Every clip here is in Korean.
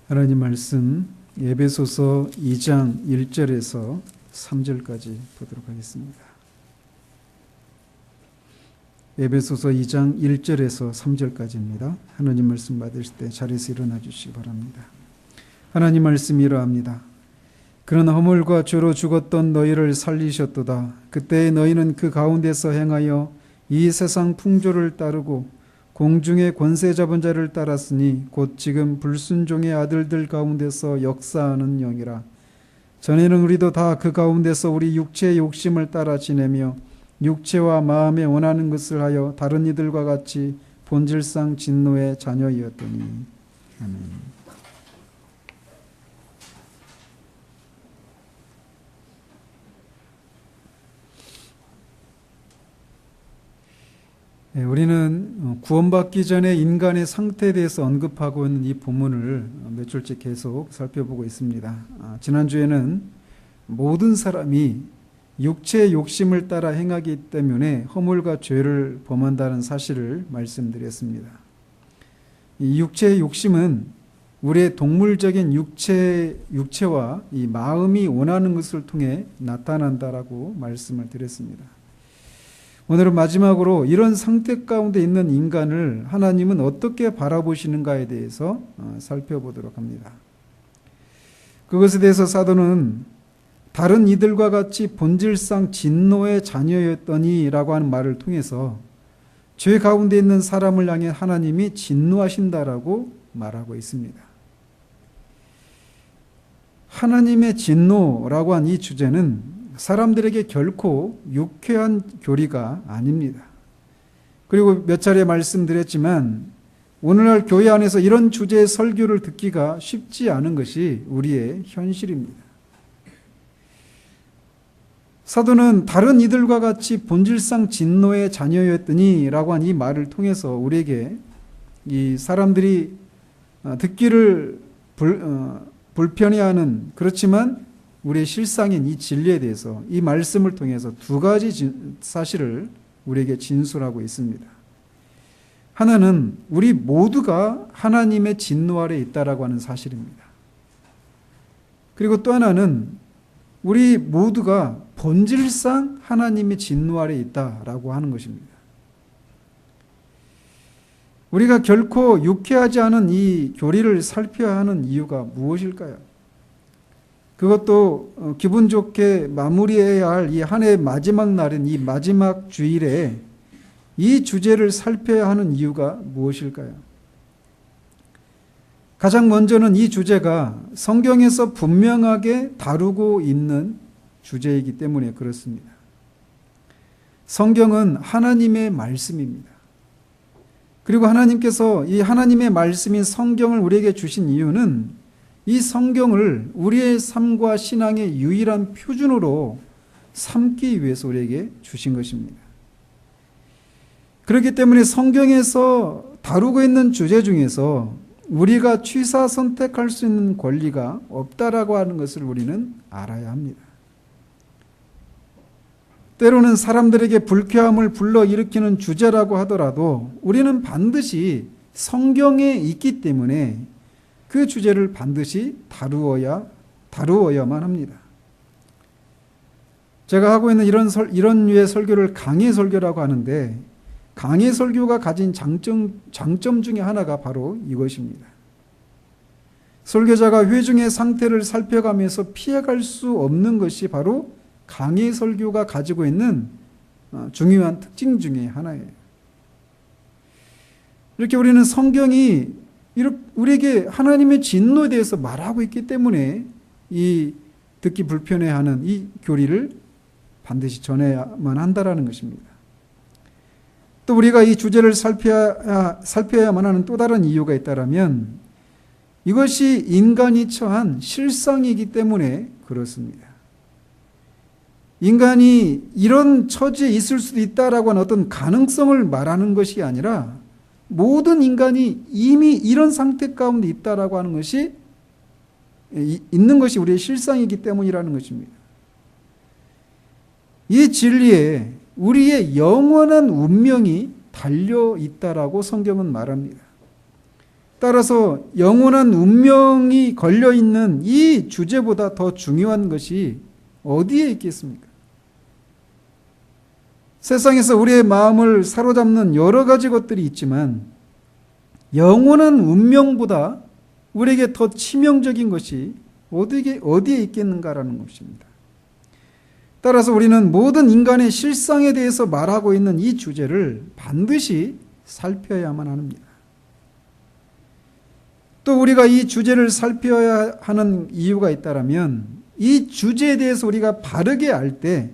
하나님 말씀 에베소서 2장 1절에서 3절까지 보도록 하겠습니다. 에베소서 2장 1절에서 3절까지입니다. 하나님 말씀 받으실 때 자리에서 일어나 주시기 바랍니다. 하나님 말씀이 이러합니다. 그런 허물과 죄로 죽었던 너희를 살리셨도다. 그때 너희는 그 가운데서 행하여 이 세상 풍조를 따르고 공중의 권세 잡은 자를 따랐으니 곧 지금 불순종의 아들들 가운데서 역사하는 영이라. 전에는 우리도 다 그 가운데서 우리 육체의 욕심을 따라 지내며 육체와 마음에 원하는 것을 하여 다른 이들과 같이 본질상 진노의 자녀이었더니. 아멘. 우리는 구원받기 전에 인간의 상태에 대해서 언급하고 있는 이 본문을 몇 주째 계속 살펴보고 있습니다. 지난주에는 모든 사람이 육체의 욕심을 따라 행하기 때문에 허물과 죄를 범한다는 사실을 말씀드렸습니다. 이 육체의 욕심은 우리의 동물적인 육체와 이 마음이 원하는 것을 통해 나타난다라고 말씀을 드렸습니다. 오늘은 마지막으로 이런 상태 가운데 있는 인간을 하나님은 어떻게 바라보시는가에 대해서 살펴보도록 합니다. 그것에 대해서 사도는 다른 이들과 같이 본질상 진노의 자녀였더니 라고 하는 말을 통해서 죄 가운데 있는 사람을 향해 하나님이 진노하신다라고 말하고 있습니다. 하나님의 진노라고 한 이 주제는 사람들에게 결코 유쾌한 교리가 아닙니다. 그리고 몇 차례 말씀드렸지만 오늘날 교회 안에서 이런 주제의 설교를 듣기가 쉽지 않은 것이 우리의 현실입니다. 사도는 다른 이들과 같이 본질상 진노의 자녀였더니 라고 한 이 말을 통해서 우리에게 이 사람들이 듣기를 불편해하는, 그렇지만 우리의 실상인 이 진리에 대해서 이 말씀을 통해서 두 가지 사실을 우리에게 진술하고 있습니다. 하나는 우리 모두가 하나님의 진노 아래 있다라고 하는 사실입니다. 그리고 또 하나는 우리 모두가 본질상 하나님의 진노 아래 있다라고 하는 것입니다. 우리가 결코 유쾌하지 않은 이 교리를 살펴야 하는 이유가 무엇일까요? 그것도 기분 좋게 마무리해야 할 이 한 해의 마지막 날인 이 마지막 주일에 이 주제를 살펴야 하는 이유가 무엇일까요? 가장 먼저는 이 주제가 성경에서 분명하게 다루고 있는 주제이기 때문에 그렇습니다. 성경은 하나님의 말씀입니다. 그리고 하나님께서 이 하나님의 말씀인 성경을 우리에게 주신 이유는 이 성경을 우리의 삶과 신앙의 유일한 표준으로 삼기 위해서 우리에게 주신 것입니다. 그렇기 때문에 성경에서 다루고 있는 주제 중에서 우리가 취사 선택할 수 있는 권리가 없다라고 하는 것을 우리는 알아야 합니다. 때로는 사람들에게 불쾌함을 불러일으키는 주제라고 하더라도 우리는 반드시 성경에 있기 때문에 그 주제를 반드시 다루어야만 합니다. 제가 하고 있는 이런 류의 설교를 강해 설교라고 하는데, 강해 설교가 가진 장점 중에 하나가 바로 이것입니다. 설교자가 회중의 상태를 살펴가면서 피해갈 수 없는 것이 바로 강해 설교가 가지고 있는 중요한 특징 중에 하나예요. 이렇게 우리는 성경이 우리에게 하나님의 진노에 대해서 말하고 있기 때문에 이 듣기 불편해하는 이 교리를 반드시 전해야만 한다라는 것입니다. 또 우리가 이 주제를 살펴야만 하는 또 다른 이유가 있다면 이것이 인간이 처한 실상이기 때문에 그렇습니다. 인간이 이런 처지에 있을 수도 있다라고 하는 어떤 가능성을 말하는 것이 아니라 모든 인간이 이미 이런 상태 가운데 있다라고 하는 것이 있는 것이 우리의 실상이기 때문이라는 것입니다. 이 진리에 우리의 영원한 운명이 달려 있다라고 성경은 말합니다. 따라서 영원한 운명이 걸려있는 이 주제보다 더 중요한 것이 어디에 있겠습니까? 세상에서 우리의 마음을 사로잡는 여러 가지 것들이 있지만 영원한 운명보다 우리에게 더 치명적인 것이 어디에 있겠는가라는 것입니다. 따라서 우리는 모든 인간의 실상에 대해서 말하고 있는 이 주제를 반드시 살펴야만 합니다. 또 우리가 이 주제를 살펴야 하는 이유가 있다면 이 주제에 대해서 우리가 바르게 알 때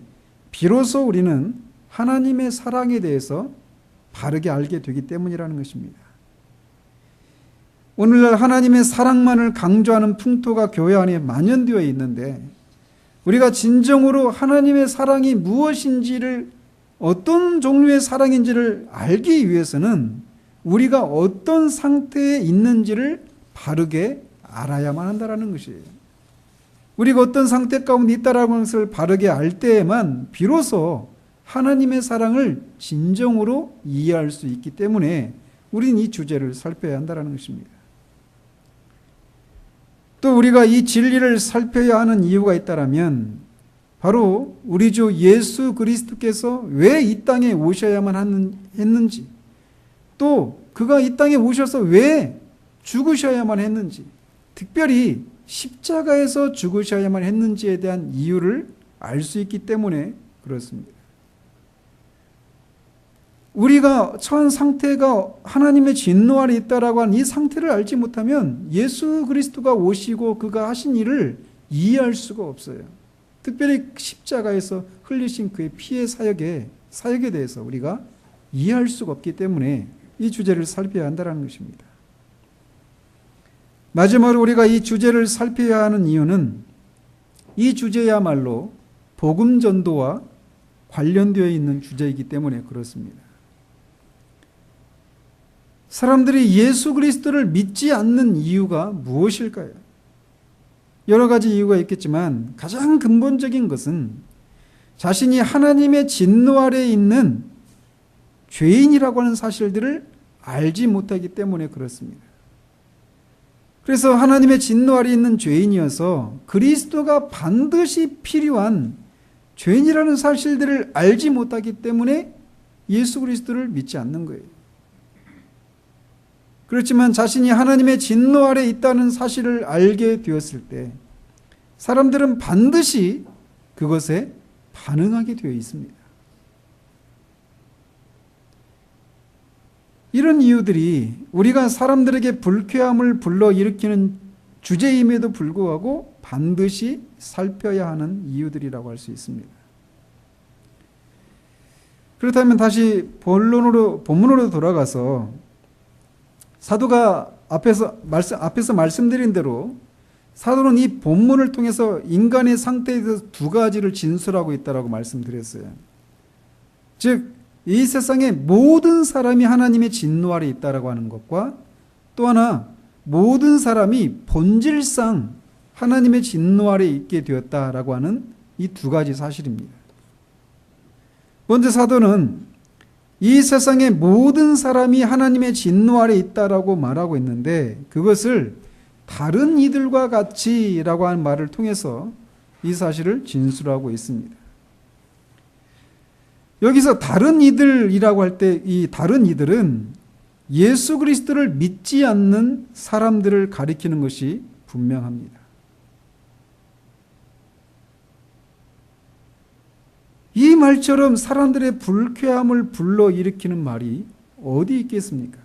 비로소 우리는 하나님의 사랑에 대해서 바르게 알게 되기 때문이라는 것입니다. 오늘날 하나님의 사랑만을 강조하는 풍토가 교회 안에 만연되어 있는데 우리가 진정으로 하나님의 사랑이 무엇인지를 어떤 종류의 사랑인지를 알기 위해서는 우리가 어떤 상태에 있는지를 바르게 알아야만 한다는 것이에요. 우리가 어떤 상태 가운데 있다는 것을 바르게 알 때에만 비로소 하나님의 사랑을 진정으로 이해할 수 있기 때문에 우리는 이 주제를 살펴야 한다는 것입니다. 또 우리가 이 진리를 살펴야 하는 이유가 있다면 바로 우리 주 예수 그리스도께서 왜 이 땅에 오셔야만 했는지, 또 그가 이 땅에 오셔서 왜 죽으셔야만 했는지, 특별히 십자가에서 죽으셔야만 했는지에 대한 이유를 알 수 있기 때문에 그렇습니다. 우리가 처한 상태가 하나님의 진노 아래 있다라고 하는 이 상태를 알지 못하면 예수 그리스도가 오시고 그가 하신 일을 이해할 수가 없어요. 특별히 십자가에서 흘리신 그의 피의 사역에 대해서 우리가 이해할 수가 없기 때문에 이 주제를 살펴야 한다는 것입니다. 마지막으로 우리가 이 주제를 살펴야 하는 이유는 이 주제야말로 복음 전도와 관련되어 있는 주제이기 때문에 그렇습니다. 사람들이 예수 그리스도를 믿지 않는 이유가 무엇일까요? 여러 가지 이유가 있겠지만 가장 근본적인 것은 자신이 하나님의 진노 아래에 있는 죄인이라고 하는 사실들을 알지 못하기 때문에 그렇습니다. 그래서 하나님의 진노 아래에 있는 죄인이어서 그리스도가 반드시 필요한 죄인이라는 사실들을 알지 못하기 때문에 예수 그리스도를 믿지 않는 거예요. 그렇지만 자신이 하나님의 진노 아래 있다는 사실을 알게 되었을 때 사람들은 반드시 그것에 반응하게 되어 있습니다. 이런 이유들이 우리가 사람들에게 불쾌함을 불러일으키는 주제임에도 불구하고 반드시 살펴야 하는 이유들이라고 할 수 있습니다. 그렇다면 다시 본문으로 돌아가서 사도가 앞에서 말씀드린 대로 사도는 이 본문을 통해서 인간의 상태에 대해서 두 가지를 진술하고 있다고 말씀드렸어요. 즉, 이 세상의 모든 사람이 하나님의 진노 아래 있다라고 하는 것과 또 하나 모든 사람이 본질상 하나님의 진노 아래 있게 되었다라고 하는 이 두 가지 사실입니다. 먼저 사도는 이 세상의 모든 사람이 하나님의 진노 아래 있다라고 말하고 있는데 그것을 다른 이들과 같이라고 하는 말을 통해서 이 사실을 진술하고 있습니다. 여기서 다른 이들이라고 할 때 이 다른 이들은 예수 그리스도를 믿지 않는 사람들을 가리키는 것이 분명합니다. 이 말처럼 사람들의 불쾌함을 불러일으키는 말이 어디 있겠습니까?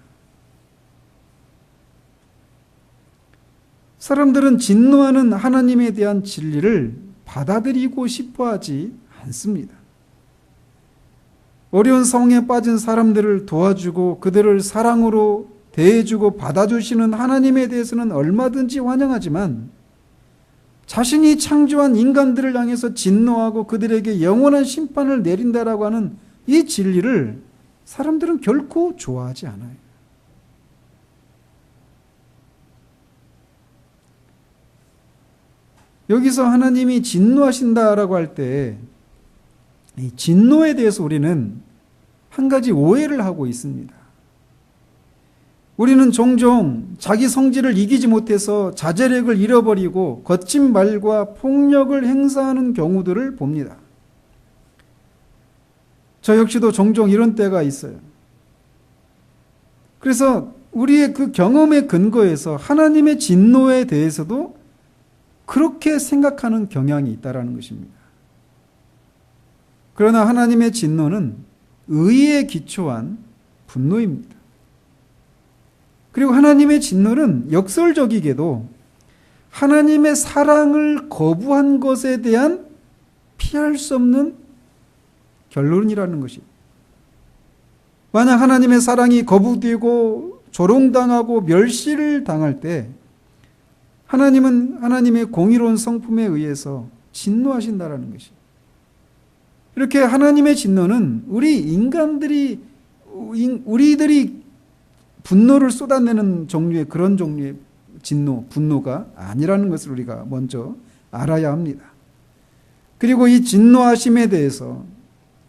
사람들은 진노하는 하나님에 대한 진리를 받아들이고 싶어 하지 않습니다. 어려운 상황에 빠진 사람들을 도와주고 그들을 사랑으로 대해주고 받아주시는 하나님에 대해서는 얼마든지 환영하지만 자신이 창조한 인간들을 향해서 진노하고 그들에게 영원한 심판을 내린다라고 하는 이 진리를 사람들은 결코 좋아하지 않아요. 여기서 하나님이 진노하신다라고 할 때 이 진노에 대해서 우리는 한 가지 오해를 하고 있습니다. 우리는 종종 자기 성질을 이기지 못해서 자제력을 잃어버리고 거친 말과 폭력을 행사하는 경우들을 봅니다. 저 역시도 종종 이런 때가 있어요. 그래서 우리의 그 경험의 근거에서 하나님의 진노에 대해서도 그렇게 생각하는 경향이 있다는 것입니다. 그러나 하나님의 진노는 의에 기초한 분노입니다. 그리고 하나님의 진노는 역설적이게도 하나님의 사랑을 거부한 것에 대한 피할 수 없는 결론이라는 것입니다. 만약 하나님의 사랑이 거부되고 조롱당하고 멸시를 당할 때 하나님은 하나님의 공의로운 성품에 의해서 진노하신다라는 것입니다. 이렇게 하나님의 진노는 우리들이 분노를 쏟아내는 종류의 그런 종류의 분노가 아니라는 것을 우리가 먼저 알아야 합니다. 그리고 이 진노하심에 대해서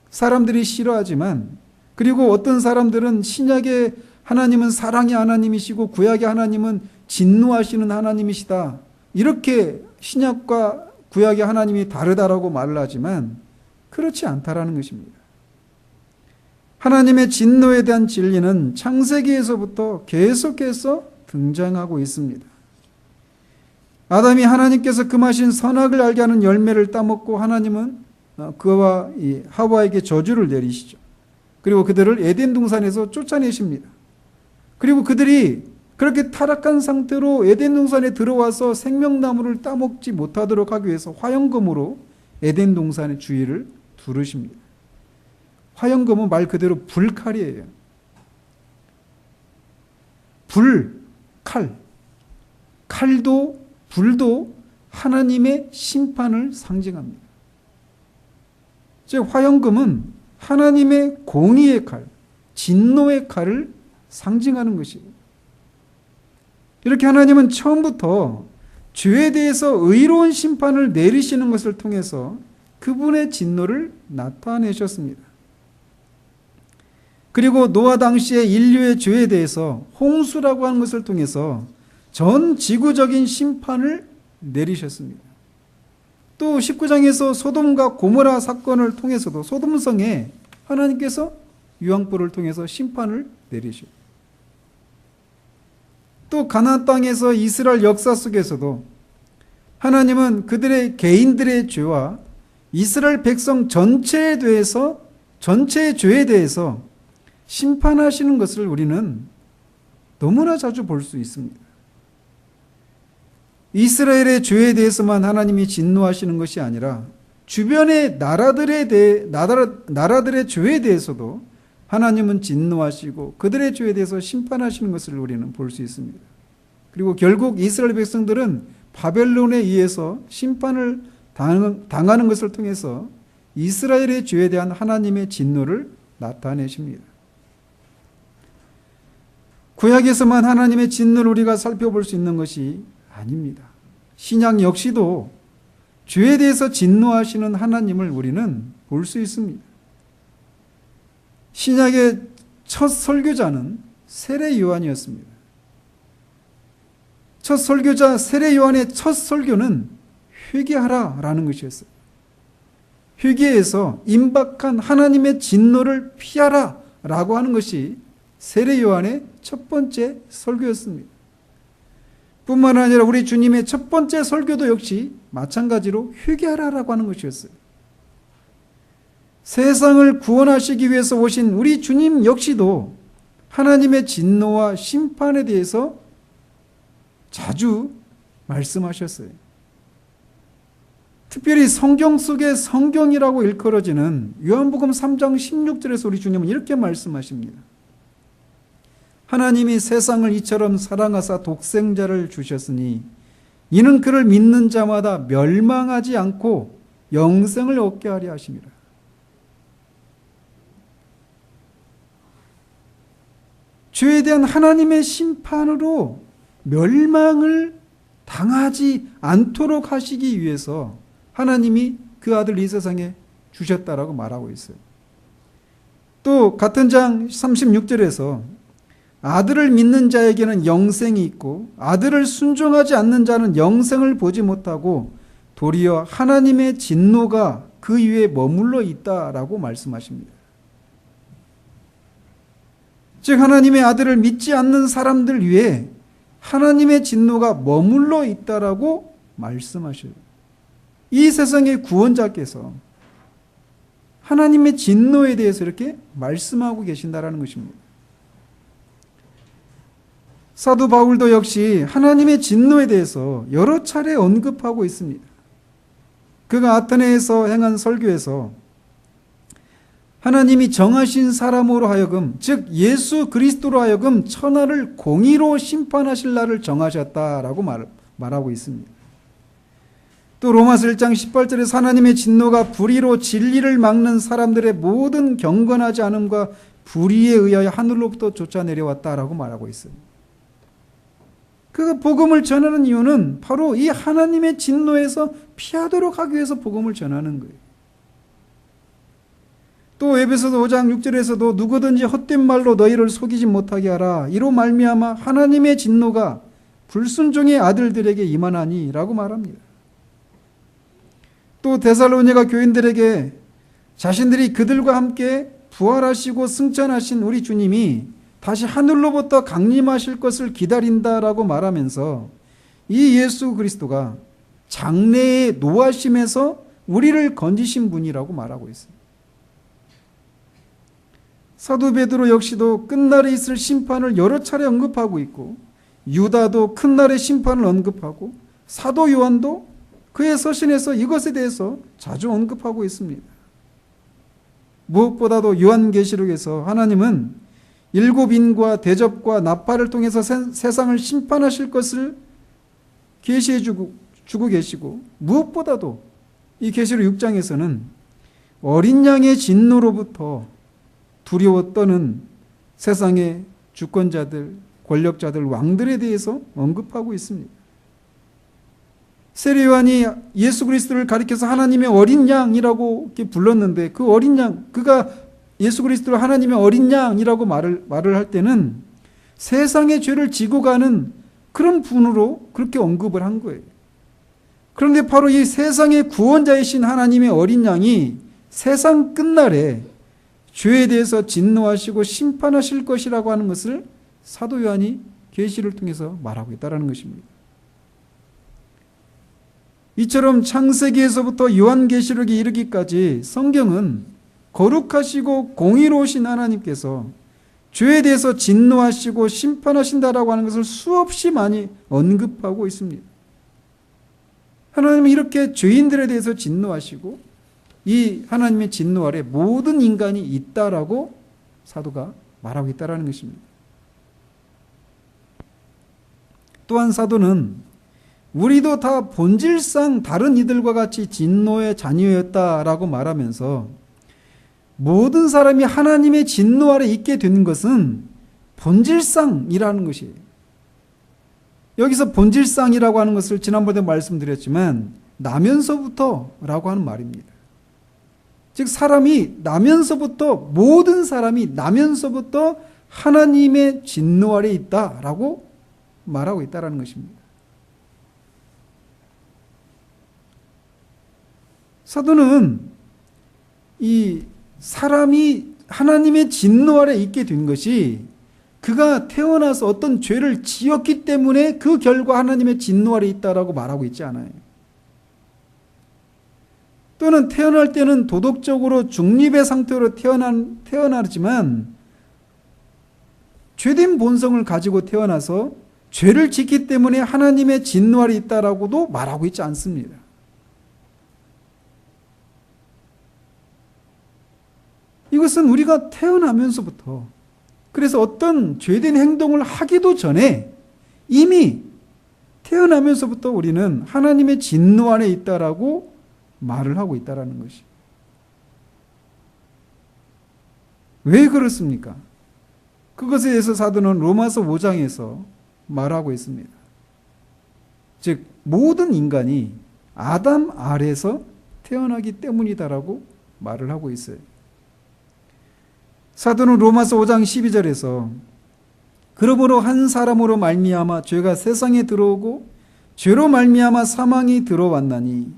사람들이 싫어하지만, 그리고 어떤 사람들은 신약의 하나님은 사랑의 하나님이시고 구약의 하나님은 진노하시는 하나님이시다, 이렇게 신약과 구약의 하나님이 다르다라고 말을 하지만 그렇지 않다라는 것입니다. 하나님의 진노에 대한 진리는 창세기에서부터 계속해서 등장하고 있습니다. 아담이 하나님께서 금하신 선악을 알게 하는 열매를 따먹고 하나님은 그와 이 하와에게 저주를 내리시죠. 그리고 그들을 에덴 동산에서 쫓아내십니다. 그리고 그들이 그렇게 타락한 상태로 에덴 동산에 들어와서 생명나무를 따먹지 못하도록 하기 위해서 화영검으로 에덴 동산의 주위를 두르십니다. 화영검은 말 그대로 불칼이에요. 칼. 칼도 불도 하나님의 심판을 상징합니다. 즉 화영검은 하나님의 공의의 칼, 진노의 칼을 상징하는 것이에요. 이렇게 하나님은 처음부터 죄에 대해서 의로운 심판을 내리시는 것을 통해서 그분의 진노를 나타내셨습니다. 그리고 노아 당시의 인류의 죄에 대해서 홍수라고 하는 것을 통해서 전 지구적인 심판을 내리셨습니다. 또 19장에서 소돔과 고모라 사건을 통해서도 소돔성에 하나님께서 유황불을 통해서 심판을 내리셨고, 또 가나안 땅에서 이스라엘 역사 속에서도 하나님은 그들의 개인들의 죄와 이스라엘 백성 전체에 대해서, 전체의 죄에 대해서 심판하시는 것을 우리는 너무나 자주 볼 수 있습니다. 이스라엘의 죄에 대해서만 하나님이 진노하시는 것이 아니라 주변의 나라들의 죄에 대해서도 하나님은 진노하시고 그들의 죄에 대해서 심판하시는 것을 우리는 볼 수 있습니다. 그리고 결국 이스라엘 백성들은 바벨론에 의해서 심판을 당하는 것을 통해서 이스라엘의 죄에 대한 하나님의 진노를 나타내십니다. 구약에서만 하나님의 진노를 우리가 살펴볼 수 있는 것이 아닙니다. 신약 역시도 죄에 대해서 진노하시는 하나님을 우리는 볼 수 있습니다. 신약의 첫 설교자는 세례 요한이었습니다. 첫 설교자 세례 요한의 첫 설교는 회개하라라는 것이었어요. 회개해서 임박한 하나님의 진노를 피하라라고 하는 것이 세례 요한의 첫 번째 설교였습니다. 뿐만 아니라 우리 주님의 첫 번째 설교도 역시 마찬가지로 회개하라라고 하는 것이었어요. 세상을 구원하시기 위해서 오신 우리 주님 역시도 하나님의 진노와 심판에 대해서 자주 말씀하셨어요. 특별히 성경 속의 성경이라고 일컬어지는 요한복음 3장 16절에서 우리 주님은 이렇게 말씀하십니다. 하나님이 세상을 이처럼 사랑하사 독생자를 주셨으니 이는 그를 믿는 자마다 멸망하지 않고 영생을 얻게 하려 하심이라. 죄에 대한 하나님의 심판으로 멸망을 당하지 않도록 하시기 위해서 하나님이 그 아들 이 세상에 주셨다라고 말하고 있어요. 또 같은 장 36절에서 아들을 믿는 자에게는 영생이 있고 아들을 순종하지 않는 자는 영생을 보지 못하고 도리어 하나님의 진노가 그 위에 머물러 있다라고 말씀하십니다. 즉 하나님의 아들을 믿지 않는 사람들 위에 하나님의 진노가 머물러 있다라고 말씀하셔요. 이 세상의 구원자께서 하나님의 진노에 대해서 이렇게 말씀하고 계신다라는 것입니다. 사도 바울도 역시 하나님의 진노에 대해서 여러 차례 언급하고 있습니다. 그가 아테네에서 행한 설교에서 하나님이 정하신 사람으로 하여금, 즉 예수 그리스도로 하여금 천하를 공의로 심판하실 날을 정하셨다라고 말하고 있습니다. 또 로마서 1장 18절에서 하나님의 진노가 불의로 진리를 막는 사람들의 모든 경건하지 않음과 불의에 의하여 하늘로부터 쫓아 내려왔다라고 말하고 있어요. 그 복음을 전하는 이유는 바로 이 하나님의 진노에서 피하도록 하기 위해서 복음을 전하는 거예요. 또 에베소서 5장 6절에서도 누구든지 헛된 말로 너희를 속이지 못하게 하라. 이로 말미암아 하나님의 진노가 불순종의 아들들에게 임하나니 라고 말합니다. 또 데살로니가 교인들에게 자신들이 그들과 함께 부활하시고 승천하신 우리 주님이 다시 하늘로부터 강림하실 것을 기다린다라고 말하면서 이 예수 그리스도가 장래의 노하심에서 우리를 건지신 분이라고 말하고 있습니다. 사도 베드로 역시도 끝날에 있을 심판을 여러 차례 언급하고 있고 유다도 큰 날의 심판을 언급하고 사도 요한도 그의 서신에서 이것에 대해서 자주 언급하고 있습니다. 무엇보다도 요한계시록에서 하나님은 일곱 인과 대접과 나팔을 통해서 세상을 심판하실 것을 계시해 주고 계시고 무엇보다도 이 계시록 6장에서는 어린 양의 진노로부터 두려워 떠는 세상의 주권자들, 권력자들, 왕들에 대해서 언급하고 있습니다. 세례 요한이 예수 그리스도를 가리켜서 하나님의 어린 양이라고 이렇게 불렀는데 그 어린 양, 그가 예수 그리스도를 하나님의 어린 양이라고 말을 할 때는 세상의 죄를 지고 가는 그런 분으로 그렇게 언급을 한 거예요. 그런데 바로 이 세상의 구원자이신 하나님의 어린 양이 세상 끝날에 죄에 대해서 진노하시고 심판하실 것이라고 하는 것을 사도 요한이 계시를 통해서 말하고 있다는 것입니다. 이처럼 창세기에서부터 요한계시록에 이르기까지 성경은 거룩하시고 공의로우신 하나님께서 죄에 대해서 진노하시고 심판하신다라고 하는 것을 수없이 많이 언급하고 있습니다. 하나님은 이렇게 죄인들에 대해서 진노하시고 이 하나님의 진노 아래 모든 인간이 있다라고 사도가 말하고 있다는 것입니다. 또한 사도는 우리도 다 본질상 다른 이들과 같이 진노의 자녀였다라고 말하면서 모든 사람이 하나님의 진노 아래 있게 된 것은 본질상이라는 것이에요. 여기서 본질상이라고 하는 것을 지난번에 말씀드렸지만 나면서부터라고 하는 말입니다. 즉 사람이 나면서부터 모든 사람이 나면서부터 하나님의 진노 아래 있다라고 말하고 있다는 것입니다. 사도는 이 사람이 하나님의 진노 아래 있게 된 것이 그가 태어나서 어떤 죄를 지었기 때문에 그 결과 하나님의 진노 아래 있다라고 말하고 있지 않아요. 또는 태어날 때는 도덕적으로 중립의 상태로 태어나지만 죄된 본성을 가지고 태어나서 죄를 짓기 때문에 하나님의 진노 아래 있다라고도 말하고 있지 않습니다. 이것은 우리가 태어나면서부터 그래서 어떤 죄된 행동을 하기도 전에 이미 태어나면서부터 우리는 하나님의 진노 안에 있다라고 말을 하고 있다라는 것이. 왜 그렇습니까? 그것에 대해서 사도는 로마서 5장에서 말하고 있습니다. 즉 모든 인간이 아담 아래에서 태어나기 때문이다라고 말을 하고 있어요. 사도는 로마서 5장 12절에서 그러므로 한 사람으로 말미암아 죄가 세상에 들어오고 죄로 말미암아 사망이 들어왔나니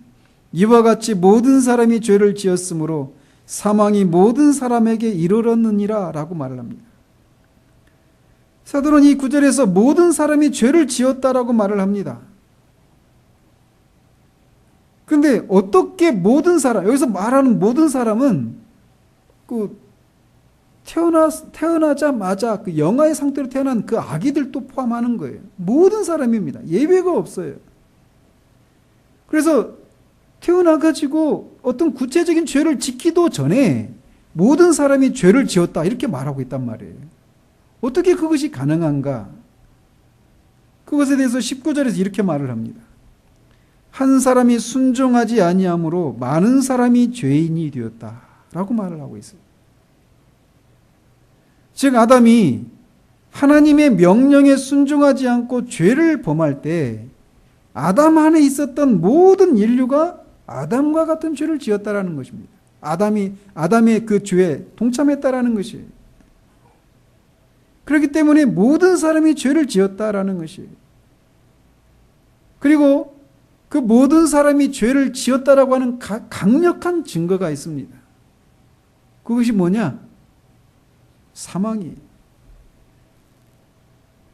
이와 같이 모든 사람이 죄를 지었으므로 사망이 모든 사람에게 이르렀느니라 라고 말을 합니다. 사도는 이 구절에서 모든 사람이 죄를 지었다라고 말을 합니다. 그런데 어떻게 모든 사람, 여기서 말하는 모든 사람은 태어나자마자 그 영아의 상태로 태어난 그 아기들도 포함하는 거예요. 모든 사람입니다. 예외가 없어요. 그래서 태어나가지고 어떤 구체적인 죄를 짓기도 전에 모든 사람이 죄를 지었다 이렇게 말하고 있단 말이에요. 어떻게 그것이 가능한가? 그것에 대해서 19절에서 이렇게 말을 합니다. 한 사람이 순종하지 아니함으로 많은 사람이 죄인이 되었다라고 말을 하고 있어요. 즉 아담이 하나님의 명령에 순종하지 않고 죄를 범할 때 아담 안에 있었던 모든 인류가 아담과 같은 죄를 지었다라는 것입니다. 아담의 그 죄에 동참했다라는 것이에요. 그렇기 때문에 모든 사람이 죄를 지었다라는 것이에요. 그리고 그 모든 사람이 죄를 지었다라고 하는 강력한 증거가 있습니다. 그것이 뭐냐? 사망이에요.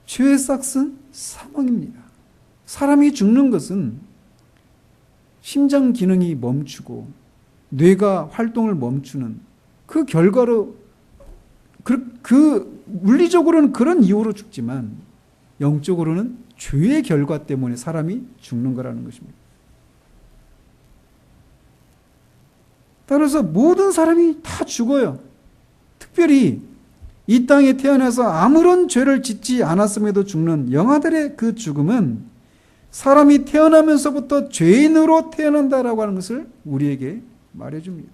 죄의 싹은 사망입니다. 사람이 죽는 것은 심장 기능이 멈추고 뇌가 활동을 멈추는 그 결과로 물리적으로는 그런 이유로 죽지만 영적으로는 죄의 결과 때문에 사람이 죽는 거라는 것입니다. 따라서 모든 사람이 다 죽어요. 특별히 이 땅에 태어나서 아무런 죄를 짓지 않았음에도 죽는 영아들의 그 죽음은 사람이 태어나면서부터 죄인으로 태어난다라고 하는 것을 우리에게 말해줍니다.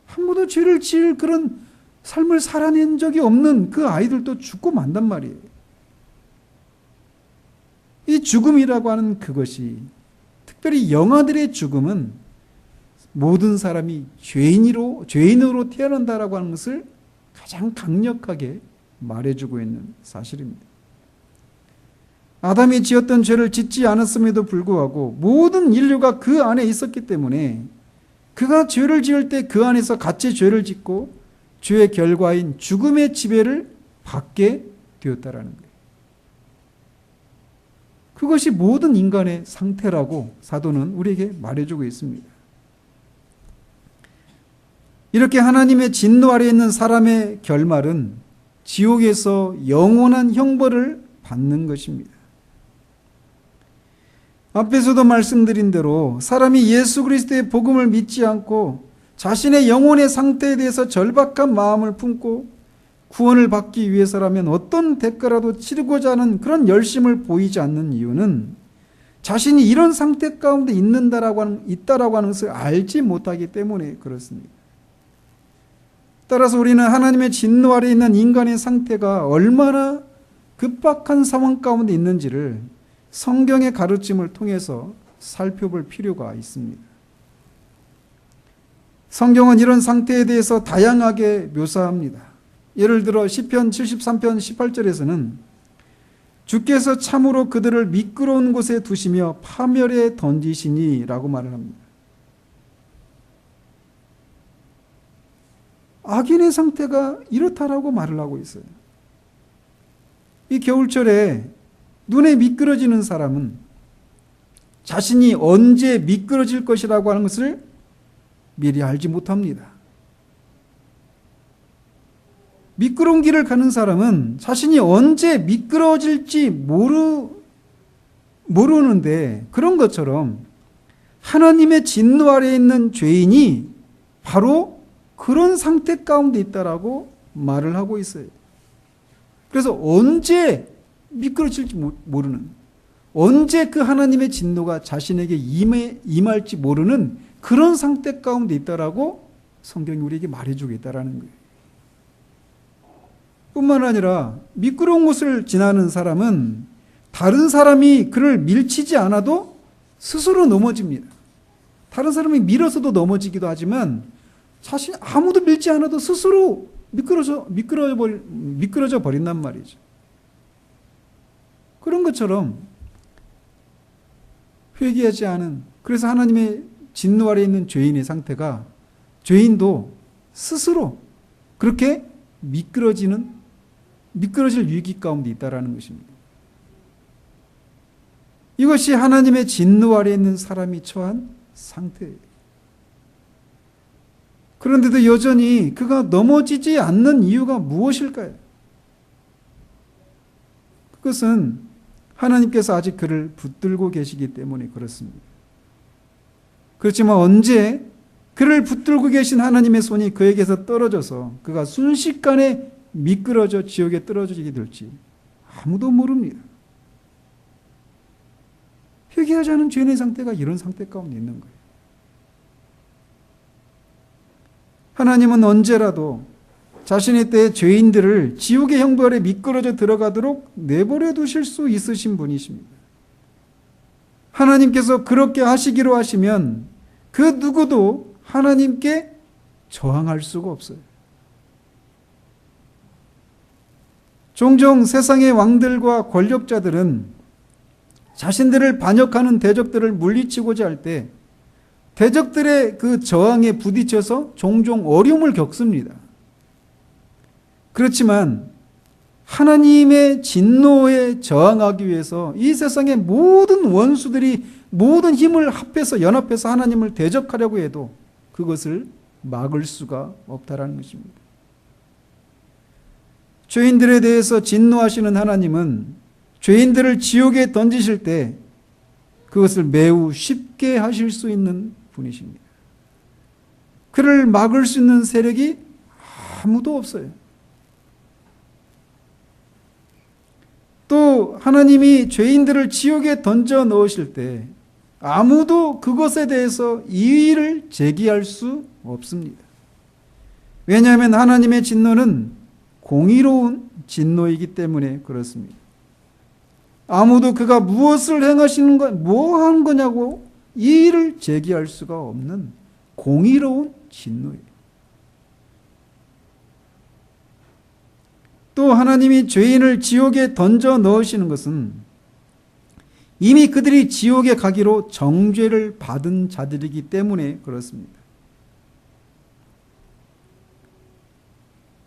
한 번도 죄를 지을 그런 삶을 살아낸 적이 없는 그 아이들도 죽고 만단 말이에요. 이 죽음이라고 하는 그것이, 특별히 영아들의 죽음은 모든 사람이 죄인으로 태어난다라고 하는 것을 가장 강력하게 말해주고 있는 사실입니다. 아담이 지었던 죄를 짓지 않았음에도 불구하고 모든 인류가 그 안에 있었기 때문에 그가 죄를 지을 때 그 안에서 같이 죄를 짓고 죄의 결과인 죽음의 지배를 받게 되었다라는 거예요. 그것이 모든 인간의 상태라고 사도는 우리에게 말해주고 있습니다. 이렇게 하나님의 진노 아래에 있는 사람의 결말은 지옥에서 영원한 형벌을 받는 것입니다. 앞에서도 말씀드린 대로 사람이 예수 그리스도의 복음을 믿지 않고 자신의 영혼의 상태에 대해서 절박한 마음을 품고 구원을 받기 위해서라면 어떤 대가라도 치르고자 하는 그런 열심을 보이지 않는 이유는 자신이 이런 상태 가운데 있다라고 하는 것을 알지 못하기 때문에 그렇습니다. 따라서 우리는 하나님의 진노 아래에 있는 인간의 상태가 얼마나 급박한 상황 가운데 있는지를 성경의 가르침을 통해서 살펴볼 필요가 있습니다. 성경은 이런 상태에 대해서 다양하게 묘사합니다. 예를 들어 시편 73편 18절에서는 주께서 참으로 그들을 미끄러운 곳에 두시며 파멸에 던지시니 라고 말을 합니다. 악인의 상태가 이렇다라고 말을 하고 있어요. 이 겨울철에 눈에 미끄러지는 사람은 자신이 언제 미끄러질 것이라고 하는 것을 미리 알지 못합니다. 미끄러운 길을 가는 사람은 자신이 언제 미끄러질지 모르는데, 그런 것처럼 하나님의 진노 아래에 있는 죄인이 바로 그런 상태 가운데 있다라고 말을 하고 있어요. 그래서 언제 미끄러질지 모르는, 언제 그 하나님의 진노가 자신에게 임할지 모르는 그런 상태 가운데 있다라고 성경이 우리에게 말해주고 있다라는 거예요. 뿐만 아니라 미끄러운 곳을 지나는 사람은 다른 사람이 그를 밀치지 않아도 스스로 넘어집니다. 다른 사람이 밀어서도 넘어지기도 하지만 아무도 밀지 않아도 스스로 미끄러져 버린단 말이죠. 그런 것처럼 회개하지 않은, 그래서 하나님의 진노 아래 있는 죄인의 상태가, 죄인도 스스로 그렇게 미끄러질 위기 가운데 있다라는 것입니다. 이것이 하나님의 진노 아래 있는 사람이 처한 상태예요. 그런데도 여전히 그가 넘어지지 않는 이유가 무엇일까요? 그것은 하나님께서 아직 그를 붙들고 계시기 때문에 그렇습니다. 그렇지만 언제 그를 붙들고 계신 하나님의 손이 그에게서 떨어져서 그가 순식간에 미끄러져 지옥에 떨어지게 될지 아무도 모릅니다. 회개하지 않은 죄인의 상태가 이런 상태 가운데 있는 거예요. 하나님은 언제라도 자신의 때에 죄인들을 지옥의 형벌에 미끄러져 들어가도록 내버려 두실 수 있으신 분이십니다. 하나님께서 그렇게 하시기로 하시면 그 누구도 하나님께 저항할 수가 없어요. 종종 세상의 왕들과 권력자들은 자신들을 반역하는 대적들을 물리치고자 할 때 대적들의 그 저항에 부딪혀서 종종 어려움을 겪습니다. 그렇지만 하나님의 진노에 저항하기 위해서 이 세상의 모든 원수들이 모든 힘을 합해서 연합해서 하나님을 대적하려고 해도 그것을 막을 수가 없다라는 것입니다. 죄인들에 대해서 진노하시는 하나님은 죄인들을 지옥에 던지실 때 그것을 매우 쉽게 하실 수 있는 분이십니다. 그를 막을 수 있는 세력이 아무도 없어요. 또 하나님이 죄인들을 지옥에 던져 넣으실 때 아무도 그것에 대해서 이의를 제기할 수 없습니다. 왜냐하면 하나님의 진노는 공의로운 진노이기 때문에 그렇습니다. 아무도 그가 무엇을 행하시는 거, 뭐 하는 거냐고 이의를 제기할 수가 없는 공의로운 진노예요. 또 하나님이 죄인을 지옥에 던져 넣으시는 것은 이미 그들이 지옥에 가기로 정죄를 받은 자들이기 때문에 그렇습니다.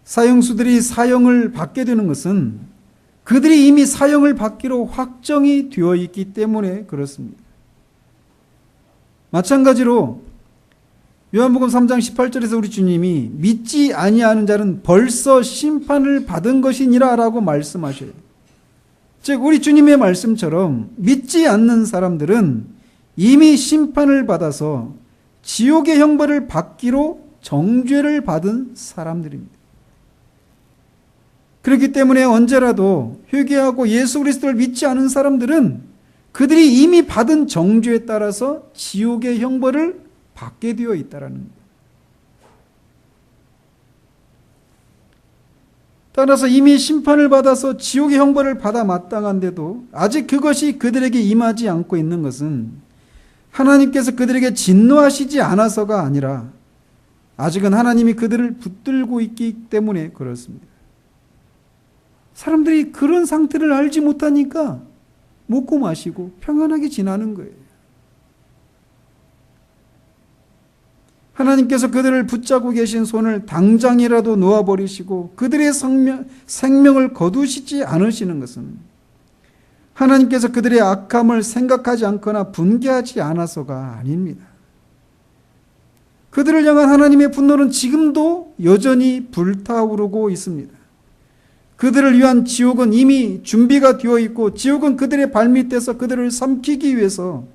사형수들이 사형을 받게 되는 것은 그들이 이미 사형을 받기로 확정이 되어 있기 때문에 그렇습니다. 마찬가지로 요한복음 3장 18절에서 우리 주님이 믿지 아니하는 자는 벌써 심판을 받은 것이니라 라고 말씀하셔요. 즉 우리 주님의 말씀처럼 믿지 않는 사람들은 이미 심판을 받아서 지옥의 형벌을 받기로 정죄를 받은 사람들입니다. 그렇기 때문에 언제라도 회개하고 예수 그리스도를 믿지 않은 사람들은 그들이 이미 받은 정죄에 따라서 지옥의 형벌을 받게 되어 있다라는 거예요. 따라서 이미 심판을 받아서 지옥의 형벌을 받아 마땅한데도 아직 그것이 그들에게 임하지 않고 있는 것은 하나님께서 그들에게 진노하시지 않아서가 아니라 아직은 하나님이 그들을 붙들고 있기 때문에 그렇습니다. 사람들이 그런 상태를 알지 못하니까 먹고 마시고 평안하게 지나는 거예요. 하나님께서 그들을 붙잡고 계신 손을 당장이라도 놓아버리시고 그들의 생명을 거두시지 않으시는 것은 하나님께서 그들의 악함을 생각하지 않거나 분개하지 않아서가 아닙니다. 그들을 향한 하나님의 분노는 지금도 여전히 불타오르고 있습니다. 그들을 위한 지옥은 이미 준비가 되어 있고 지옥은 그들의 발밑에서 그들을 삼키기 위해서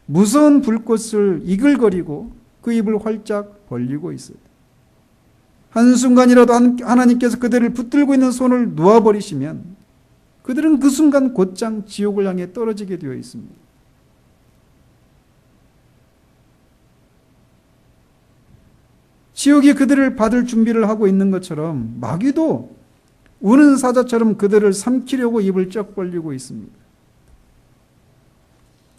무서운 불꽃을 이글거리고 그 입을 활짝 벌리고 있어요. 한순간이라도 하나님께서 그들을 붙들고 있는 손을 놓아버리시면 그들은 그 순간 곧장 지옥을 향해 떨어지게 되어 있습니다. 지옥이 그들을 받을 준비를 하고 있는 것처럼 마귀도 우는 사자처럼 그들을 삼키려고 입을 쩍 벌리고 있습니다.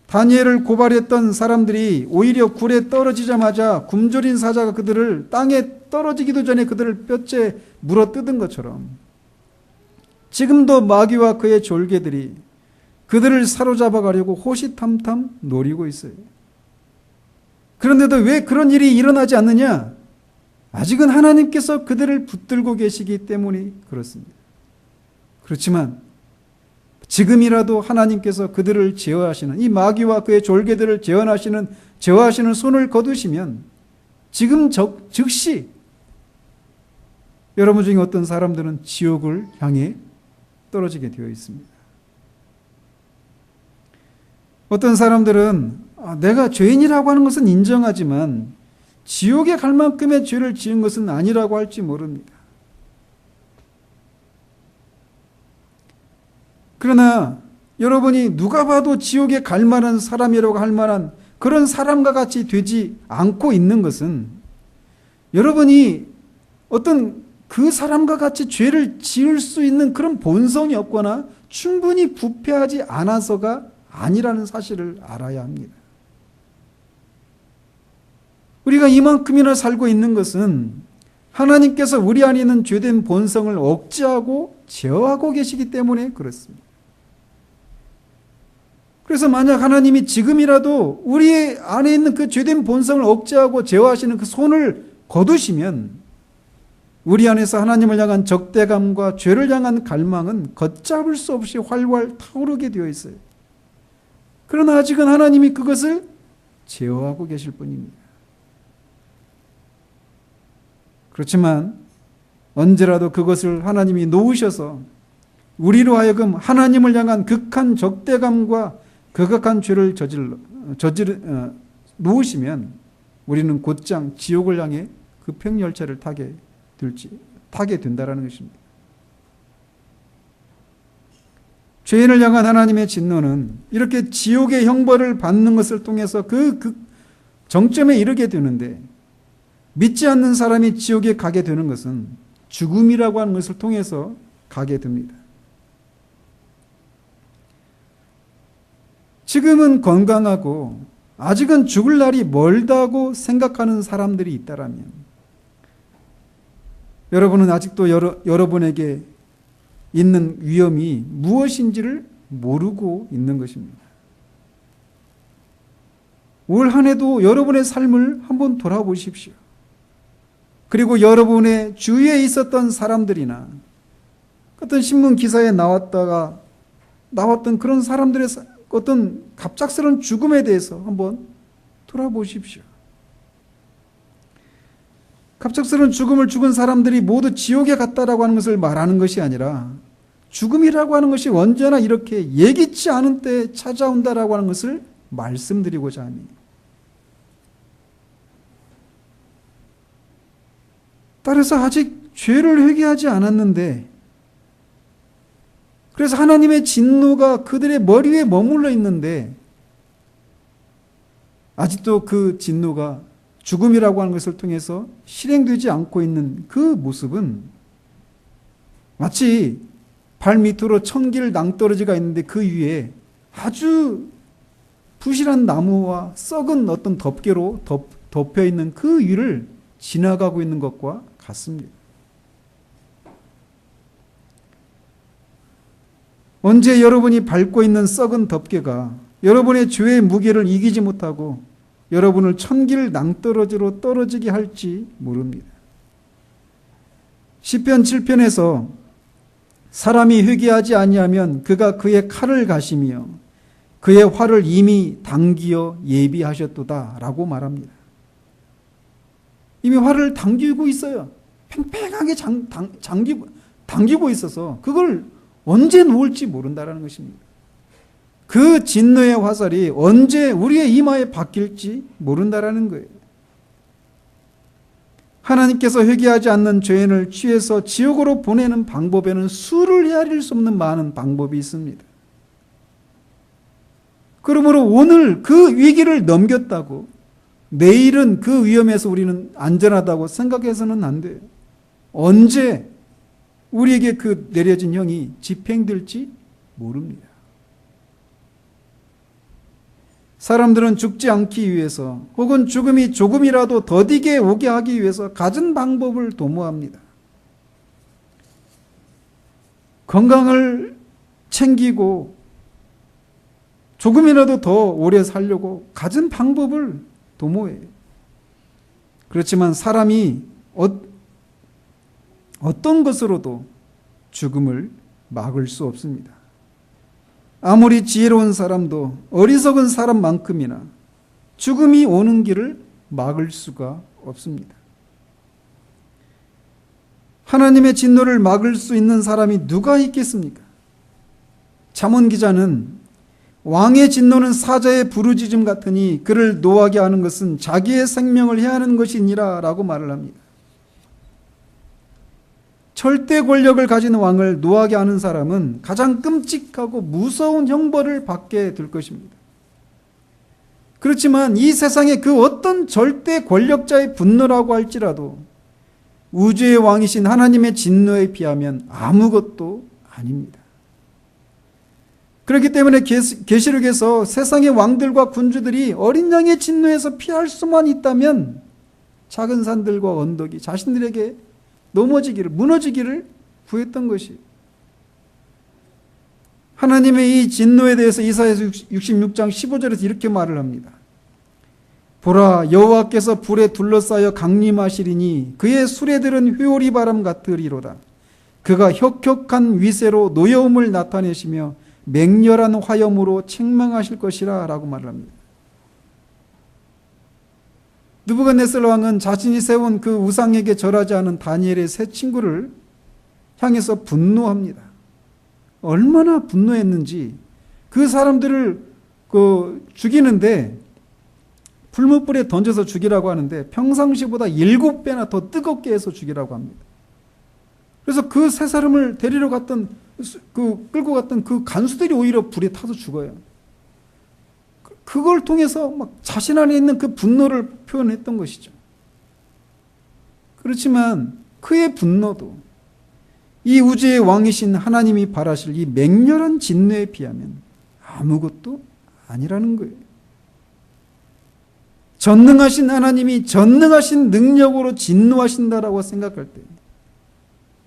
다니엘을 고발했던 사람들이 오히려 굴에 떨어지자마자 굶주린 사자가 그들을 땅에 떨어지기도 전에 그들을 뼈째 물어 뜯은 것처럼 지금도 마귀와 그의 졸개들이 그들을 사로잡아 가려고 호시탐탐 노리고 있어요. 그런데도 왜 그런 일이 일어나지 않느냐? 아직은 하나님께서 그들을 붙들고 계시기 때문에 그렇습니다. 그렇지만 지금이라도 하나님께서 그들을 제어하시는, 이 마귀와 그의 졸개들을 제어하시는 손을 거두시면 지금 즉시 여러분 중에 어떤 사람들은 지옥을 향해 떨어지게 되어 있습니다. 어떤 사람들은 내가 죄인이라고 하는 것은 인정하지만 지옥에 갈 만큼의 죄를 지은 것은 아니라고 할지 모릅니다. 그러나 여러분이 누가 봐도 지옥에 갈 만한 사람이라고 할 만한 그런 사람과 같이 되지 않고 있는 것은 여러분이 어떤 그 사람과 같이 죄를 지을 수 있는 그런 본성이 없거나 충분히 부패하지 않아서가 아니라는 사실을 알아야 합니다. 우리가 이만큼이나 살고 있는 것은 하나님께서 우리 안에 있는 죄된 본성을 억제하고 제어하고 계시기 때문에 그렇습니다. 그래서 만약 하나님이 지금이라도 우리 안에 있는 그 죄된 본성을 억제하고 제어하시는 그 손을 거두시면 우리 안에서 하나님을 향한 적대감과 죄를 향한 갈망은 걷잡을 수 없이 활활 타오르게 되어 있어요. 그러나 아직은 하나님이 그것을 제어하고 계실 뿐입니다. 그렇지만 언제라도 그것을 하나님이 놓으셔서 우리로 하여금 하나님을 향한 극한 적대감과 극악한 죄를 놓으시면 우리는 곧장 지옥을 향해 급행열차를 타게 된다라는 것입니다. 죄인을 향한 하나님의 진노는 이렇게 지옥의 형벌을 받는 것을 통해서 그 정점에 이르게 되는데, 믿지 않는 사람이 지옥에 가게 되는 것은 죽음이라고 하는 것을 통해서 가게 됩니다. 지금은 건강하고 아직은 죽을 날이 멀다고 생각하는 사람들이 있다라면 여러분은 아직도 여러분에게 있는 위험이 무엇인지를 모르고 있는 것입니다. 올 한 해도 여러분의 삶을 한번 돌아보십시오. 그리고 여러분의 주위에 있었던 사람들이나 어떤 신문 기사에 나왔던 그런 사람들의 어떤 갑작스러운 죽음에 대해서 한번 돌아보십시오. 갑작스러운 죽음을 죽은 사람들이 모두 지옥에 갔다라고 하는 것을 말하는 것이 아니라 죽음이라고 하는 것이 언제나 이렇게 예기치 않은 때에 찾아온다라고 하는 것을 말씀드리고자 합니다. 따라서 아직 죄를 회개하지 않았는데, 그래서 하나님의 진노가 그들의 머리 위에 머물러 있는데 아직도 그 진노가 죽음이라고 하는 것을 통해서 실행되지 않고 있는 그 모습은 마치 발 밑으로 천길 낭떠러지가 있는데 그 위에 아주 부실한 나무와 썩은 어떤 덮개로 덮여 있는 그 위를 지나가고 있는 것과 같습니다. 언제 여러분이 밟고 있는 썩은 덮개가 여러분의 죄의 무게를 이기지 못하고 여러분을 천길 낭떠러지로 떨어지게 할지 모릅니다. 시편 7편에서 사람이 회개하지 아니하면 그가 그의 칼을 가시며 그의 활을 이미 당기어 예비하셨도다 라고 말합니다. 이미 활을 당기고 있어요. 팽팽하게 당기고 있어서 그걸 언제 놓을지 모른다라는 것입니다. 그 진노의 화살이 언제 우리의 이마에 박힐지 모른다라는 거예요. 하나님께서 회개하지 않는 죄인을 취해서 지옥으로 보내는 방법에는 수를 헤아릴 수 없는 많은 방법이 있습니다. 그러므로 오늘 그 위기를 넘겼다고 내일은 그 위험에서 우리는 안전하다고 생각해서는 안 돼요. 언제 우리에게 그 내려진 형이 집행될지 모릅니다. 사람들은 죽지 않기 위해서 혹은 죽음이 조금이라도 더디게 오게 하기 위해서 갖은 방법을 도모합니다. 건강을 챙기고 조금이라도 더 오래 살려고 갖은 방법을 도모해요. 그렇지만 사람이 어떤 것으로도 죽음을 막을 수 없습니다. 아무리 지혜로운 사람도 어리석은 사람만큼이나 죽음이 오는 길을 막을 수가 없습니다. 하나님의 진노를 막을 수 있는 사람이 누가 있겠습니까? 잠언 기자는 왕의 진노는 사자의 부르짖음 같으니 그를 노하게 하는 것은 자기의 생명을 해하는 것이니라 라고 말을 합니다. 절대 권력을 가진 왕을 노하게 하는 사람은 가장 끔찍하고 무서운 형벌을 받게 될 것입니다. 그렇지만 이 세상의 그 어떤 절대 권력자의 분노라고 할지라도 우주의 왕이신 하나님의 진노에 비하면 아무것도 아닙니다. 그렇기 때문에 계시록에서 세상의 왕들과 군주들이 어린 양의 진노에서 피할 수만 있다면 작은 산들과 언덕이 자신들에게 무너지기를 구했던 것이, 하나님의 이 진노에 대해서 이사야서 66장 15절에서 이렇게 말을 합니다. 보라, 여호와께서 불에 둘러싸여 강림하시리니 그의 수레들은 회오리 바람 같으리로다. 그가 혁혁한 위세로 노여움을 나타내시며 맹렬한 화염으로 책망하실 것이라 라고 말을 합니다. 느부갓네살 왕은 자신이 세운 그 우상에게 절하지 않은 다니엘의 세 친구를 향해서 분노합니다. 얼마나 분노했는지 그 사람들을 죽이는데 풀무불에 던져서 죽이라고 하는데 평상시보다 7배나 더 뜨겁게 해서 죽이라고 합니다. 그래서 그 세 사람을 데리러 갔던 끌고 갔던 그 간수들이 오히려 불에 타서 죽어요. 그걸 통해서 막 자신 안에 있는 그 분노를 표현했던 것이죠. 그렇지만 그의 분노도 이 우주의 왕이신 하나님이 바라실 이 맹렬한 진노에 비하면 아무것도 아니라는 거예요. 전능하신 하나님이 전능하신 능력으로 진노하신다라고 생각할 때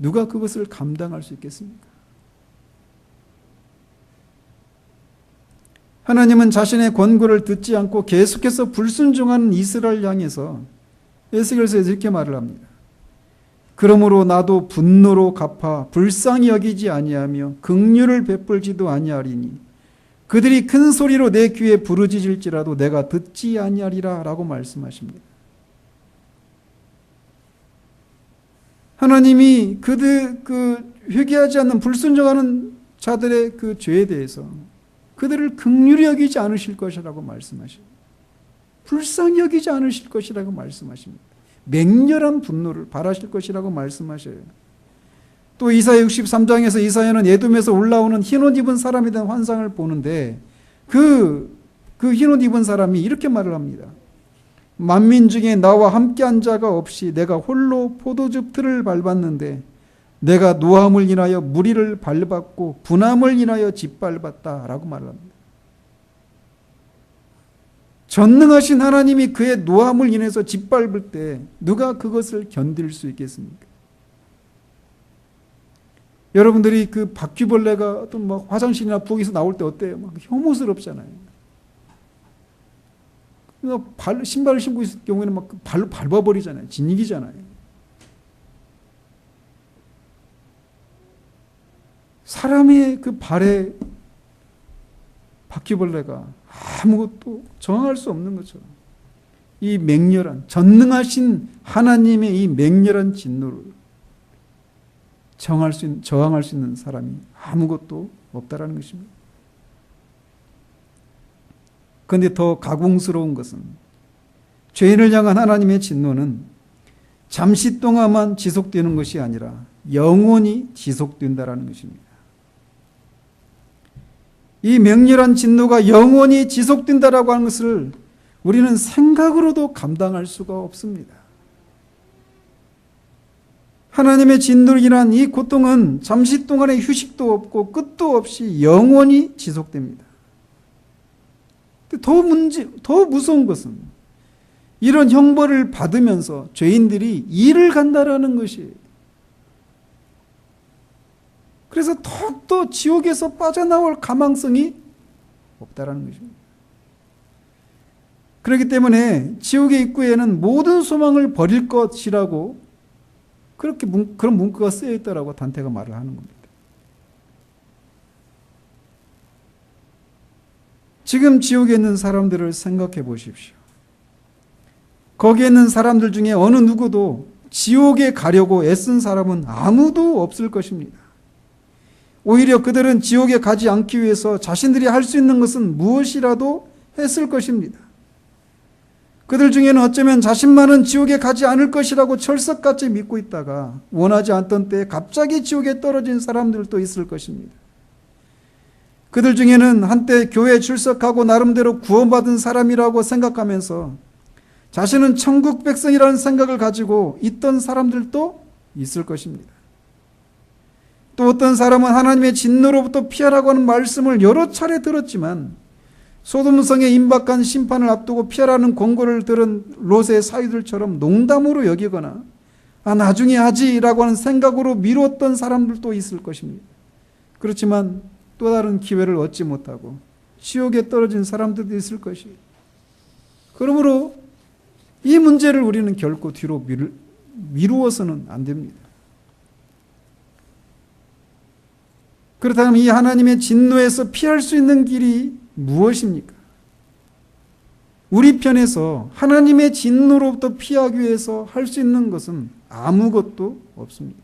누가 그것을 감당할 수 있겠습니까? 하나님은 자신의 권고를 듣지 않고 계속해서 불순종하는 이스라엘 향해서 에스겔서에서 이렇게 말을 합니다. 그러므로 나도 분노로 갚아 불쌍히 여기지 아니하며 긍휼을 베풀지도 아니하리니 그들이 큰 소리로 내 귀에 부르짖을지라도 내가 듣지 아니하리라 라고 말씀하십니다. 하나님이 회개하지 않는 불순종하는 자들의 그 죄에 대해서 그들을 긍휼히 여기지 않으실 것이라고 말씀하십니다. 불쌍히 여기지 않으실 것이라고 말씀하십니다. 맹렬한 분노를 발하실 것이라고 말씀하셔요. 또 이사야 63장에서 이사야는 에돔에서 올라오는 흰옷 입은 사람에 대한 환상을 보는데 그 흰옷 입은 사람이 이렇게 말을 합니다. 만민 중에 나와 함께한 자가 없이 내가 홀로 포도즙 틀을 밟았는데 내가 노함을 인하여 무리를 밟았고 분함을 인하여 짓밟았다 라고 말을 합니다. 전능하신 하나님이 그의 노함을 인해서 짓밟을 때 누가 그것을 견딜 수 있겠습니까? 여러분들이 그 바퀴벌레가 어떤 막 화장실이나 부엌에서 나올 때 어때요? 막 혐오스럽잖아요. 신발을 신고 있을 경우에는 막 발로 밟아버리잖아요. 진이기잖아요. 사람의 그 발에 바퀴벌레가 아무것도 저항할 수 없는 것처럼 이 맹렬한 전능하신 하나님의 이 맹렬한 진노를 저항할 수 있는 사람이 아무것도 없다라는 것입니다. 그런데 더 가공스러운 것은 죄인을 향한 하나님의 진노는 잠시 동안만 지속되는 것이 아니라 영원히 지속된다라는 것입니다. 이 맹렬한 진노가 영원히 지속된다라고 하는 것을 우리는 생각으로도 감당할 수가 없습니다. 하나님의 진노로 인한 이 고통은 잠시 동안의 휴식도 없고 끝도 없이 영원히 지속됩니다. 더 무서운 것은 이런 형벌을 받으면서 죄인들이 이를 간다라는 것이에요. 그래서 더욱더 지옥에서 빠져나올 가망성이 없다라는 것입니다. 그렇기 때문에 지옥의 입구에는 모든 소망을 버릴 것이라고 그렇게 그런 문구가 쓰여 있다라고 단테가 말을 하는 겁니다. 지금 지옥에 있는 사람들을 생각해 보십시오. 거기에 있는 사람들 중에 어느 누구도 지옥에 가려고 애쓴 사람은 아무도 없을 것입니다. 오히려 그들은 지옥에 가지 않기 위해서 자신들이 할 수 있는 것은 무엇이라도 했을 것입니다. 그들 중에는 어쩌면 자신만은 지옥에 가지 않을 것이라고 철석같이 믿고 있다가 원하지 않던 때에 갑자기 지옥에 떨어진 사람들도 있을 것입니다. 그들 중에는 한때 교회에 출석하고 나름대로 구원받은 사람이라고 생각하면서 자신은 천국 백성이라는 생각을 가지고 있던 사람들도 있을 것입니다. 또 어떤 사람은 하나님의 진노로부터 피하라고 하는 말씀을 여러 차례 들었지만 소돔성에 임박한 심판을 앞두고 피하라는 권고를 들은 롯의 사위들처럼 농담으로 여기거나 나중에 하지라고 하는 생각으로 미뤘던 사람들도 있을 것입니다. 그렇지만 또 다른 기회를 얻지 못하고 지옥에 떨어진 사람들도 있을 것이에요. 그러므로 이 문제를 우리는 결코 뒤로 미루어서는 안 됩니다. 그렇다면 이 하나님의 진노에서 피할 수 있는 길이 무엇입니까? 우리 편에서 하나님의 진노로부터 피하기 위해서 할 수 있는 것은 아무것도 없습니다.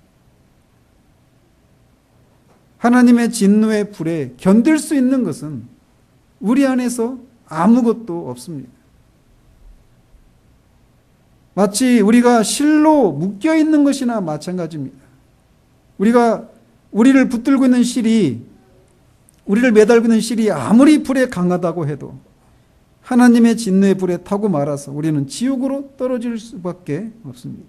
하나님의 진노의 불에 견딜 수 있는 것은 우리 안에서 아무것도 없습니다. 마치 우리가 실로 묶여 있는 것이나 마찬가지입니다. 우리를 붙들고 있는 실이, 우리를 매달고 있는 실이 아무리 불에 강하다고 해도 하나님의 진노의 불에 타고 말아서 우리는 지옥으로 떨어질 수밖에 없습니다.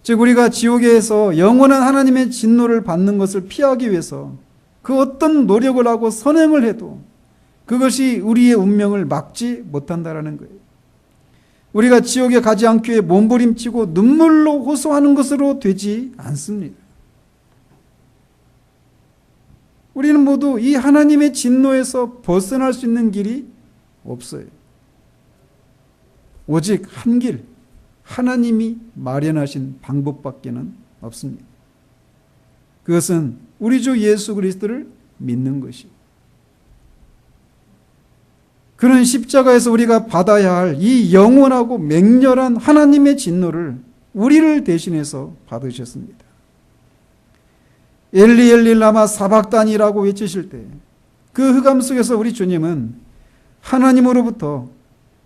즉 우리가 지옥에서 영원한 하나님의 진노를 받는 것을 피하기 위해서 그 어떤 노력을 하고 선행을 해도 그것이 우리의 운명을 막지 못한다라는 거예요. 우리가 지옥에 가지 않기 위해 몸부림치고 눈물로 호소하는 것으로 되지 않습니다. 우리는 모두 이 하나님의 진노에서 벗어날 수 있는 길이 없어요. 오직 한 길, 하나님이 마련하신 방법밖에는 없습니다. 그것은 우리 주 예수 그리스도를 믿는 것이에요. 그런 십자가에서 우리가 받아야 할 이 영원하고 맹렬한 하나님의 진노를 우리를 대신해서 받으셨습니다. 엘리 엘리 라마 사박단이라고 외치실 때 그 흑암 속에서 우리 주님은 하나님으로부터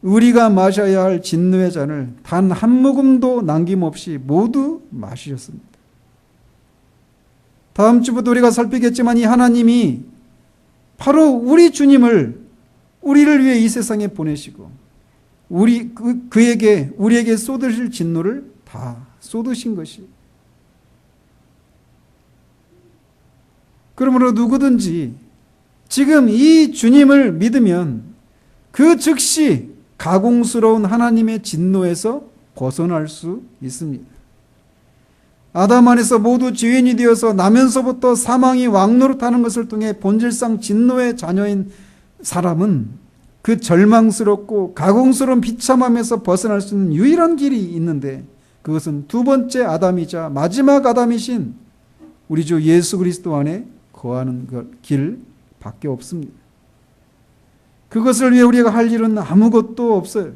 우리가 마셔야 할 진노의 잔을 단 한 모금도 남김없이 모두 마시셨습니다. 다음 주부터 우리가 살피겠지만 이 하나님이 바로 우리 주님을 우리를 위해 이 세상에 보내시고 우리에게 쏟으실 진노를 다 쏟으신 것이. 그러므로 누구든지 지금 이 주님을 믿으면 그 즉시 가공스러운 하나님의 진노에서 벗어날 수 있습니다. 아담 안에서 모두 죄인이 되어서 나면서부터 사망이 왕노릇하는 것을 통해 본질상 진노의 자녀인 사람은 그 절망스럽고 가공스러운 비참함에서 벗어날 수 있는 유일한 길이 있는데 그것은 두 번째 아담이자 마지막 아담이신 우리 주 예수 그리스도 안에 거하는 길밖에 없습니다. 그것을 위해 우리가 할 일은 아무것도 없어요.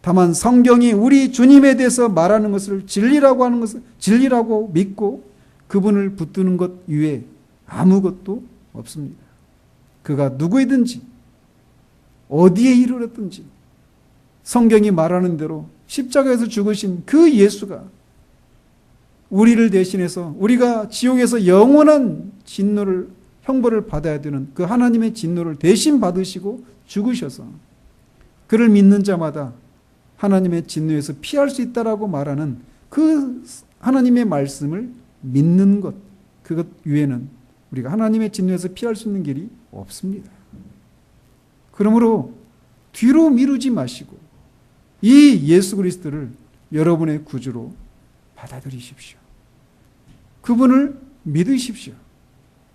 다만 성경이 우리 주님에 대해서 말하는 것을 진리라고 하는 것을 진리라고 믿고 그분을 붙드는 것 이외에 아무것도 없습니다. 그가 누구이든지 어디에 이르렀든지 성경이 말하는 대로 십자가에서 죽으신 그 예수가 우리를 대신해서 우리가 지옥에서 영원한 진노를 형벌을 받아야 되는 그 하나님의 진노를 대신 받으시고 죽으셔서 그를 믿는 자마다 하나님의 진노에서 피할 수 있다라고 말하는 그 하나님의 말씀을 믿는 것, 그것 외에는 우리가 하나님의 진노에서 피할 수 있는 길이 없습니다. 그러므로 뒤로 미루지 마시고 이 예수 그리스도를 여러분의 구주로 받아들이십시오. 그분을 믿으십시오.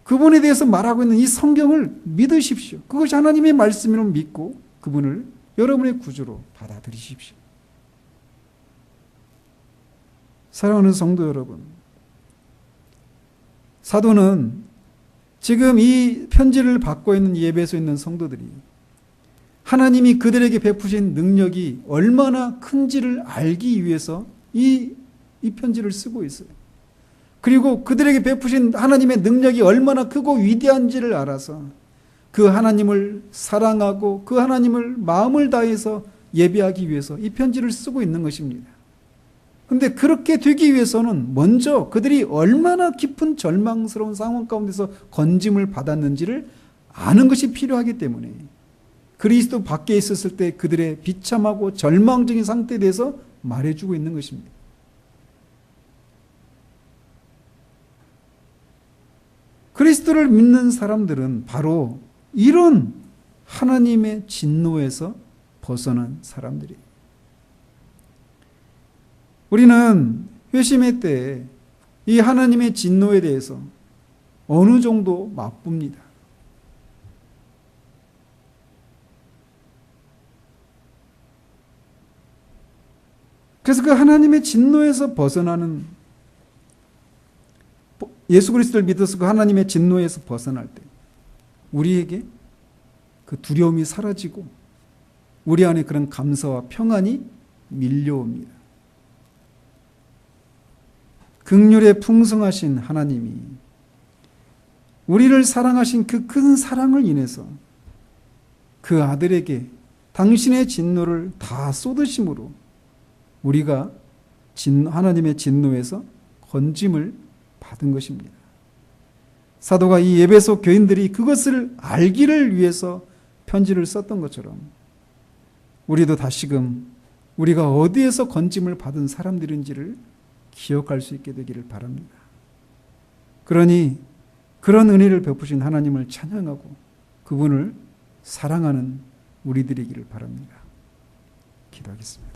그분에 대해서 말하고 있는 이 성경을 믿으십시오. 그것이 하나님의 말씀임을 믿고 그분을 여러분의 구주로 받아들이십시오. 사랑하는 성도 여러분, 사도는 지금 이 편지를 받고 있는 예배소에 있는 성도들이 하나님이 그들에게 베푸신 능력이 얼마나 큰지를 알기 위해서 이 편지를 쓰고 있어요. 그리고 그들에게 베푸신 하나님의 능력이 얼마나 크고 위대한지를 알아서 그 하나님을 사랑하고 그 하나님을 마음을 다해서 예배하기 위해서 이 편지를 쓰고 있는 것입니다. 그런데 그렇게 되기 위해서는 먼저 그들이 얼마나 깊은 절망스러운 상황 가운데서 건짐을 받았는지를 아는 것이 필요하기 때문에 그리스도 밖에 있었을 때 그들의 비참하고 절망적인 상태에 대해서 말해주고 있는 것입니다. 그리스도를 믿는 사람들은 바로 이런 하나님의 진노에서 벗어난 사람들이에요. 우리는 회심의 때에 이 하나님의 진노에 대해서 어느 정도 맛봅니다. 그래서 그 하나님의 진노에서 벗어나는, 예수 그리스도를 믿어서 그 하나님의 진노에서 벗어날 때 우리에게 그 두려움이 사라지고 우리 안에 그런 감사와 평안이 밀려옵니다. 긍휼에 풍성하신 하나님이 우리를 사랑하신 그 큰 사랑을 인해서 그 아들에게 당신의 진노를 다 쏟으심으로 우리가 하나님의 진노에서 건짐을 받은 것입니다. 사도가 이 에베소 교인들이 그것을 알기를 위해서 편지를 썼던 것처럼 우리도 다시금 우리가 어디에서 건짐을 받은 사람들인지를 기억할 수 있게 되기를 바랍니다. 그러니 그런 은혜를 베푸신 하나님을 찬양하고 그분을 사랑하는 우리들이기를 바랍니다. 기도하겠습니다.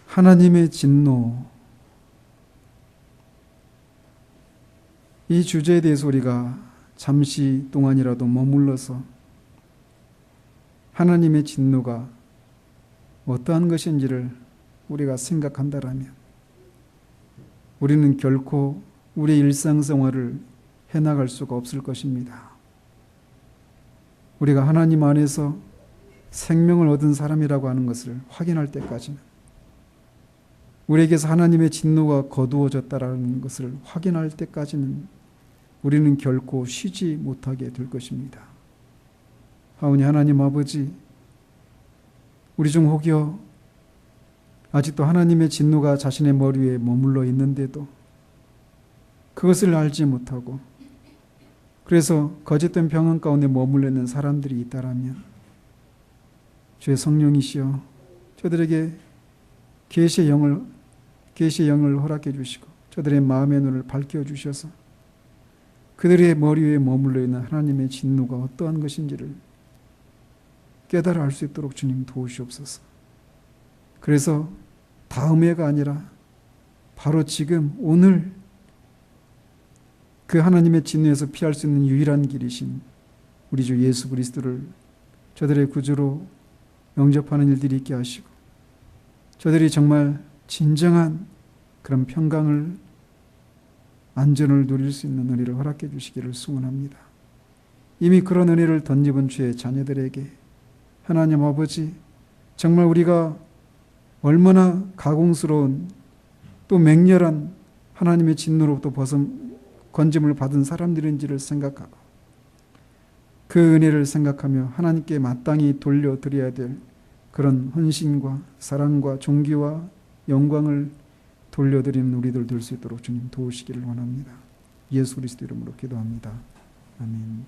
하나님의 진노, 이 주제에 대해서 우리가 잠시 동안이라도 머물러서 하나님의 진노가 어떠한 것인지를 우리가 생각한다라면 우리는 결코 우리의 일상생활을 해나갈 수가 없을 것입니다. 우리가 하나님 안에서 생명을 얻은 사람이라고 하는 것을 확인할 때까지는, 우리에게서 하나님의 진노가 거두어졌다라는 것을 확인할 때까지는 우리는 결코 쉬지 못하게 될 것입니다. 하오니 하나님 아버지, 우리 중 혹여 아직도 하나님의 진노가 자신의 머리 위에 머물러 있는데도 그것을 알지 못하고 그래서 거짓된 평안 가운데 머물러 있는 사람들이 있다라면 주의 성령이시여 저들에게 계시의 영을 허락해 주시고 저들의 마음의 눈을 밝혀 주셔서 그들의 머리 위에 머물러 있는 하나님의 진노가 어떠한 것인지를 깨달아 알 수 있도록 주님 도우시옵소서. 그래서 다음 해가 아니라 바로 지금 오늘 그 하나님의 진노에서 피할 수 있는 유일한 길이신 우리 주 예수 그리스도를 저들의 구주로 영접하는 일들이 있게 하시고 저들이 정말 진정한 그런 평강을, 안전을 누릴 수 있는 은혜를 허락해 주시기를 소원합니다. 이미 그런 은혜를 덧입은 주의 자녀들에게 하나님 아버지, 정말 우리가 얼마나 가공스러운 또 맹렬한 하나님의 진노로부터 건짐을 받은 사람들인지를 생각하고 그 은혜를 생각하며 하나님께 마땅히 돌려드려야 될 그런 헌신과 사랑과 존귀와 영광을 돌려드리는 우리들 될 수 있도록 주님 도우시기를 원합니다. 예수 그리스도 이름으로 기도합니다. 아멘.